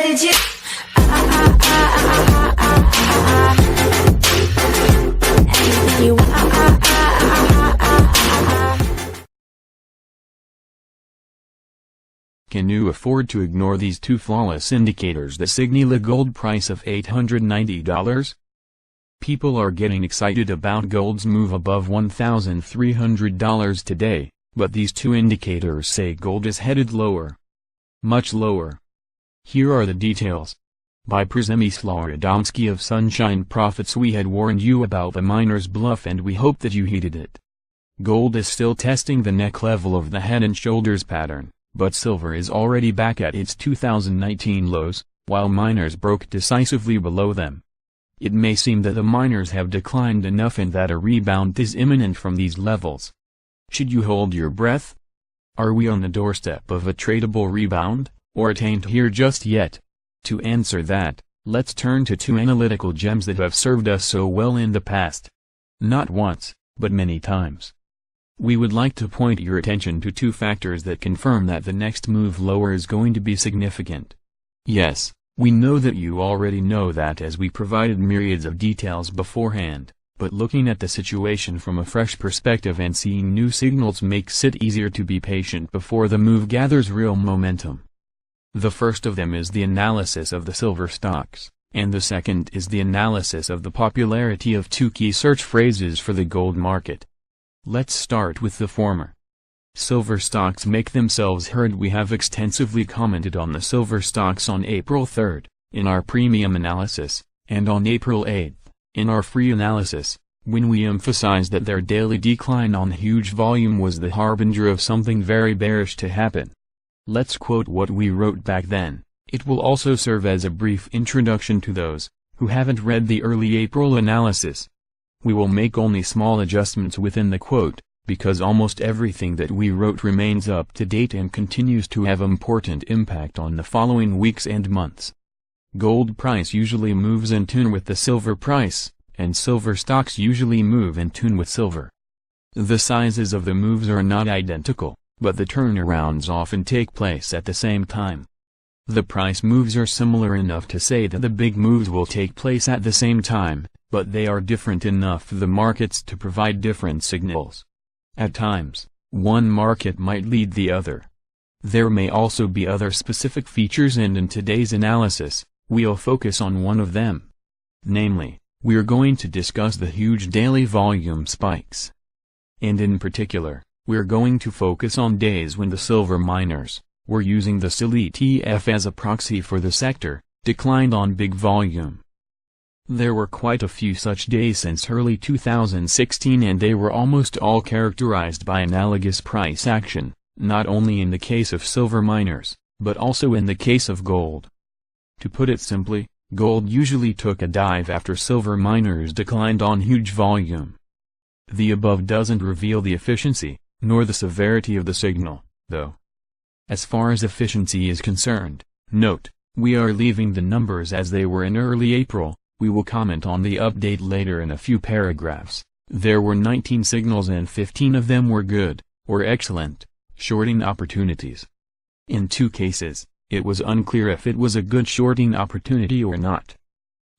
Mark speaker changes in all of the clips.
Speaker 1: did you? Anything you want.
Speaker 2: Can you afford to ignore these two flawless indicators that signal a gold price of $890? People are getting excited about gold's move above $1,300 today, but these two indicators say gold is headed lower. Much lower. Here are the details. By Przemysław Radomski of Sunshine Profits. We had warned you about the miner's bluff and we hope that you heeded it. Gold is still testing the neck level of the head and shoulders pattern, but silver is already back at its 2019 lows, while miners broke decisively below them. It may seem that the miners have declined enough and that a rebound is imminent from these levels. Should you hold your breath? Are we on the doorstep of a tradable rebound, or it ain't here just yet? To answer that, let's turn to two analytical gems that have served us so well in the past. Not once, but many times. We would like to point your attention to two factors that confirm that the next move lower is going to be significant. Yes, we know that you already know that as we provided myriads of details beforehand, but looking at the situation from a fresh perspective and seeing new signals makes it easier to be patient before the move gathers real momentum. The first of them is the analysis of the silver stocks, and the second is the analysis of the popularity of two key search phrases for the gold market. Let's start with the former. Silver stocks make themselves heard. We have extensively commented on the silver stocks on April 3rd, in our premium analysis, and on April 8th, in our free analysis, when we emphasized that their daily decline on huge volume was the harbinger of something very bearish to happen. Let's quote what we wrote back then. It will also serve as a brief introduction to those who haven't read the early April analysis. We will make only small adjustments within the quote, because almost everything that we wrote remains up to date and continues to have important impact on the following weeks and months. Gold price usually moves in tune with the silver price, and silver stocks usually move in tune with silver. The sizes of the moves are not identical, but the turnarounds often take place at the same time. The price moves are similar enough to say that the big moves will take place at the same time, but they are different enough for the markets to provide different signals. At times, one market might lead the other. There may also be other specific features, and in today's analysis, we'll focus on one of them. Namely, we're going to discuss the huge daily volume spikes. And in particular, we're going to focus on days when the silver miners, were using the SIL ETF as a proxy for the sector, declined on big volume. There were quite a few such days since early 2016, and they were almost all characterized by analogous price action, not only in the case of silver miners, but also in the case of gold. To put it simply, gold usually took a dive after silver miners declined on huge volume. The above doesn't reveal the efficiency, nor the severity of the signal, though. As far as efficiency is concerned, note, we are leaving the numbers as they were in early April. We will comment on the update later in a few paragraphs. There were 19 signals and 15 of them were good, or excellent, shorting opportunities. In two cases, it was unclear if it was a good shorting opportunity or not.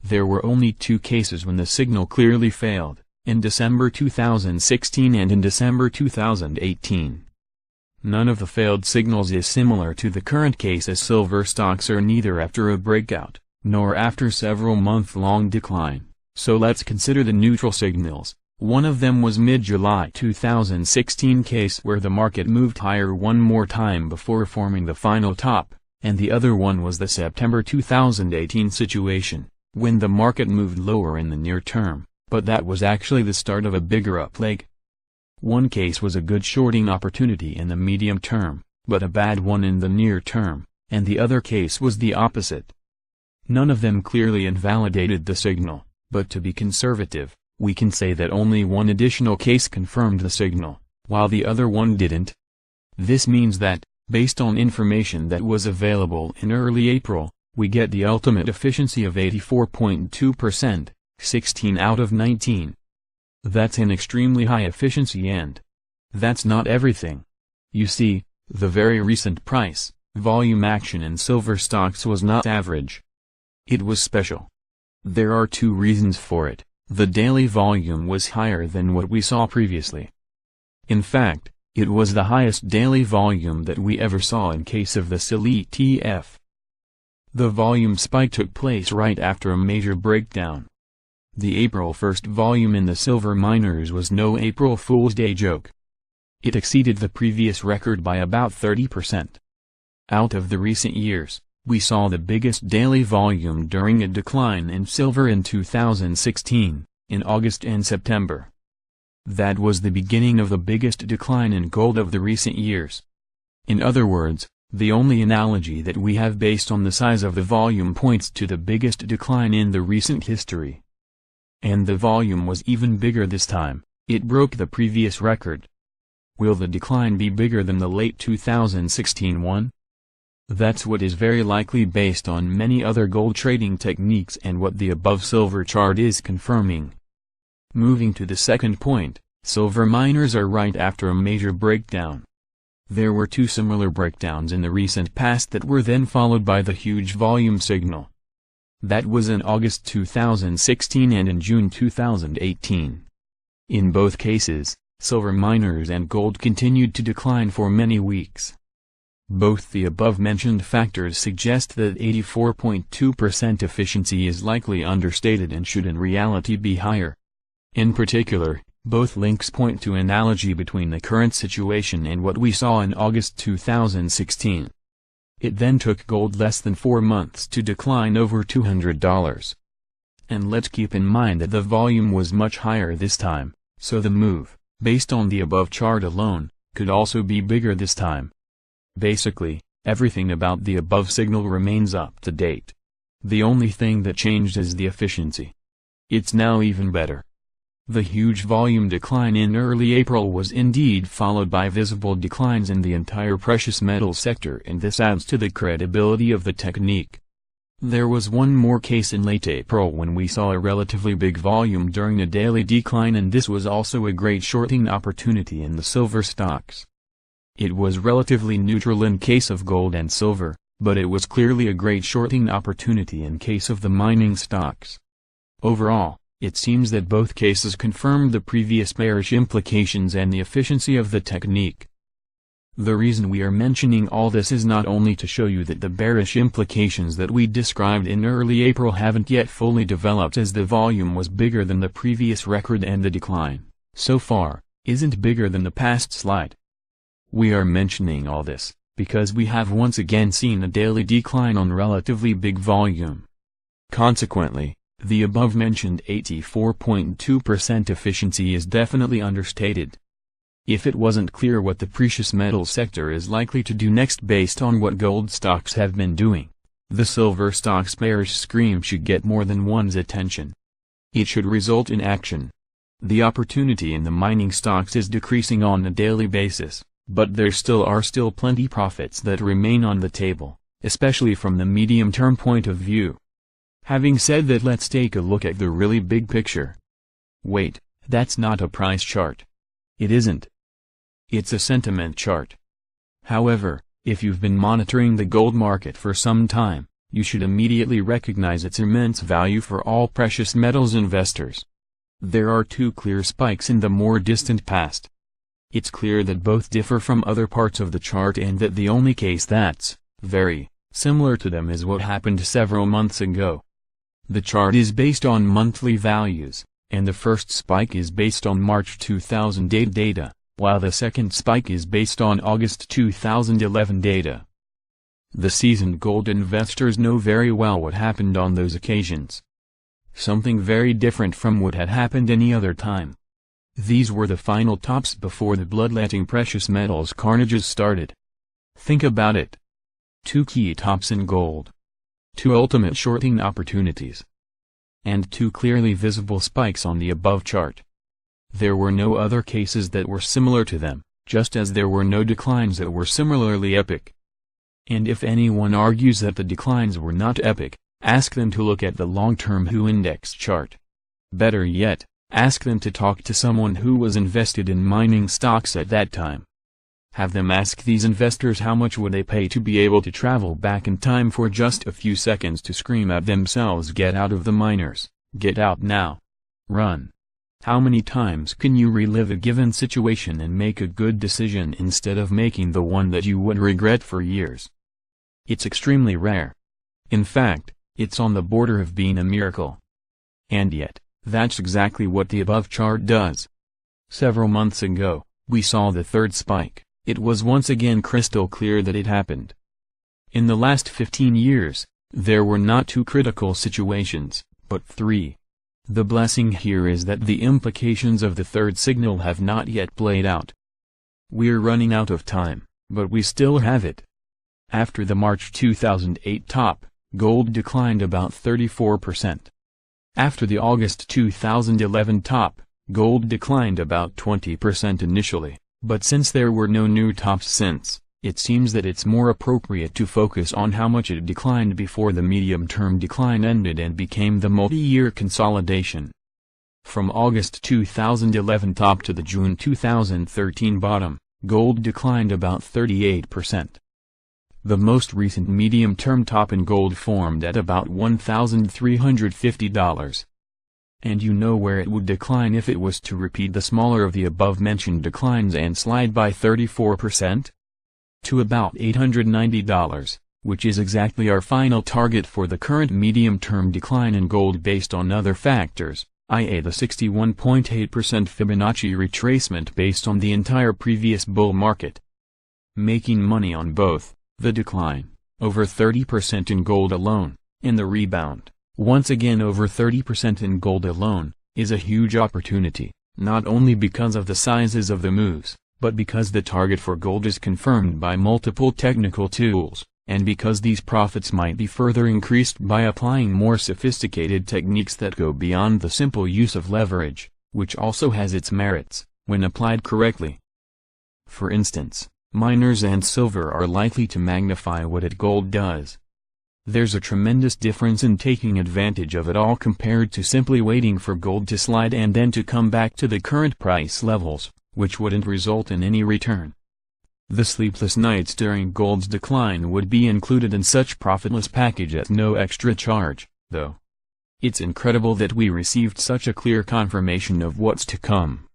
Speaker 2: There were only two cases when the signal clearly failed, in December 2016 and in December 2018. None of the failed signals is similar to the current case, as silver stocks are neither after a breakout, nor after several month-long decline, so let's consider the neutral signals. One of them was mid-July 2016 case where the market moved higher one more time before forming the final top, and the other one was the September 2018 situation, when the market moved lower in the near term, but that was actually the start of a bigger up leg. One case was a good shorting opportunity in the medium term, but a bad one in the near term, and the other case was the opposite. None of them clearly invalidated the signal, but to be conservative, we can say that only one additional case confirmed the signal, while the other one didn't. This means that, based on information that was available in early April, we get the ultimate efficiency of 84.2%, 16 out of 19. That's an extremely high efficiency, and that's not everything. You see, the very recent price, volume action in silver stocks was not average. It was special. There are two reasons for it. The daily volume was higher than what we saw previously. In fact, it was the highest daily volume that we ever saw in case of the SIL ETF. The volume spike took place right after a major breakdown. The April 1st volume in the silver miners was no April Fool's Day joke. It exceeded the previous record by about 30%. Out of the recent years, we saw the biggest daily volume during a decline in silver in 2016, in August and September. That was the beginning of the biggest decline in gold of the recent years. In other words, the only analogy that we have based on the size of the volume points to the biggest decline in the recent history. And the volume was even bigger this time. It broke the previous record. Will the decline be bigger than the late 2016 one? That's what is very likely based on many other gold trading techniques and what the above silver chart is confirming. Moving to the second point, silver miners are right after a major breakdown. There were two similar breakdowns in the recent past that were then followed by the huge volume signal. That was in August 2016 and in June 2018. In both cases, silver miners and gold continued to decline for many weeks. Both the above-mentioned factors suggest that 84.2% efficiency is likely understated and should in reality be higher. In particular, both links point to analogy between the current situation and what we saw in August 2016. It then took gold less than 4 months to decline over $200. And let's keep in mind that the volume was much higher this time, so the move, based on the above chart alone, could also be bigger this time. Basically, everything about the above signal remains up to date. The only thing that changed is the efficiency. It's now even better. The huge volume decline in early April was indeed followed by visible declines in the entire precious metal sector, and this adds to the credibility of the technique. There was one more case in late April when we saw a relatively big volume during a daily decline, and this was also a great shorting opportunity in the silver stocks. It was relatively neutral in case of gold and silver, but it was clearly a great shorting opportunity in case of the mining stocks. Overall, it seems that both cases confirmed the previous bearish implications and the efficiency of the technique. The reason we are mentioning all this is not only to show you that the bearish implications that we described in early April haven't yet fully developed, as the volume was bigger than the previous record and the decline, so far, isn't bigger than the past slide. We are mentioning all this because we have once again seen a daily decline on relatively big volume. Consequently, the above-mentioned 84.2% efficiency is definitely understated. If it wasn't clear what the precious metal sector is likely to do next based on what gold stocks have been doing, the silver stocks bearish scream should get more than one's attention. It should result in action. The opportunity in the mining stocks is decreasing on a daily basis, but there are still plenty profits that remain on the table, especially from the medium-term point of view. Having said that, let's take a look at the really big picture. Wait, that's not a price chart. It isn't. It's a sentiment chart. However, if you've been monitoring the gold market for some time, you should immediately recognize its immense value for all precious metals investors. There are two clear spikes in the more distant past. It's clear that both differ from other parts of the chart, and that the only case that's very similar to them is what happened several months ago. The chart is based on monthly values, and the first spike is based on March 2008 data, while the second spike is based on August 2011 data. The seasoned gold investors know very well what happened on those occasions. Something very different from what had happened any other time. These were the final tops before the bloodletting precious metals carnages started. Think about it. Two key tops in gold. Two ultimate shorting opportunities. And two clearly visible spikes on the above chart. There were no other cases that were similar to them, just as there were no declines that were similarly epic. And if anyone argues that the declines were not epic, ask them to look at the long-term WHO index chart. Better yet, ask them to talk to someone who was invested in mining stocks at that time. Have them ask these investors how much would they pay to be able to travel back in time for just a few seconds to scream at themselves, "Get out of the miners, get out now. Run." How many times can you relive a given situation and make a good decision instead of making the one that you would regret for years? It's extremely rare. In fact, it's on the border of being a miracle. And yet, that's exactly what the above chart does. Several months ago, we saw the third spike. It was once again crystal clear that it happened. In the last 15 years, there were not 2 critical situations, but 3. The blessing here is that the implications of the third signal have not yet played out. We're running out of time, but we still have it. After the March 2008 top, gold declined about 34%. After the August 2011 top, gold declined about 20% initially, but since there were no new tops since, it seems that it's more appropriate to focus on how much it declined before the medium-term decline ended and became the multi-year consolidation. From August 2011 top to the June 2013 bottom, gold declined about 38%. The most recent medium-term top in gold formed at about $1,350. And you know where it would decline if it was to repeat the smaller of the above-mentioned declines and slide by 34%? To about $890, which is exactly our final target for the current medium-term decline in gold based on other factors, i.e. the 61.8% Fibonacci retracement based on the entire previous bull market. Making money on both the decline, over 30% in gold alone, and the rebound, once again over 30% in gold alone, is a huge opportunity, not only because of the sizes of the moves, but because the target for gold is confirmed by multiple technical tools, and because these profits might be further increased by applying more sophisticated techniques that go beyond the simple use of leverage, which also has its merits, when applied correctly. For instance, miners and silver are likely to magnify what gold does. There's a tremendous difference in taking advantage of it all compared to simply waiting for gold to slide and then to come back to the current price levels, which wouldn't result in any return. The sleepless nights during gold's decline would be included in such profitless package at no extra charge, though. It's incredible that we received such a clear confirmation of what's to come.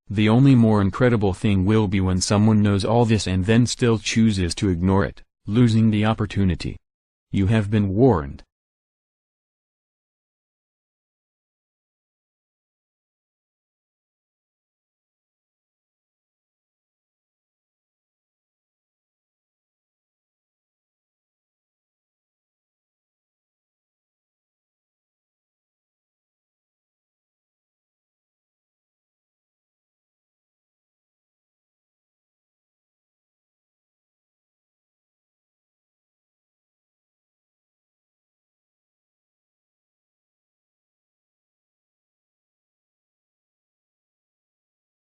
Speaker 2: The only more incredible thing will be when someone knows all this and then still chooses to ignore it, losing the opportunity. You have been warned.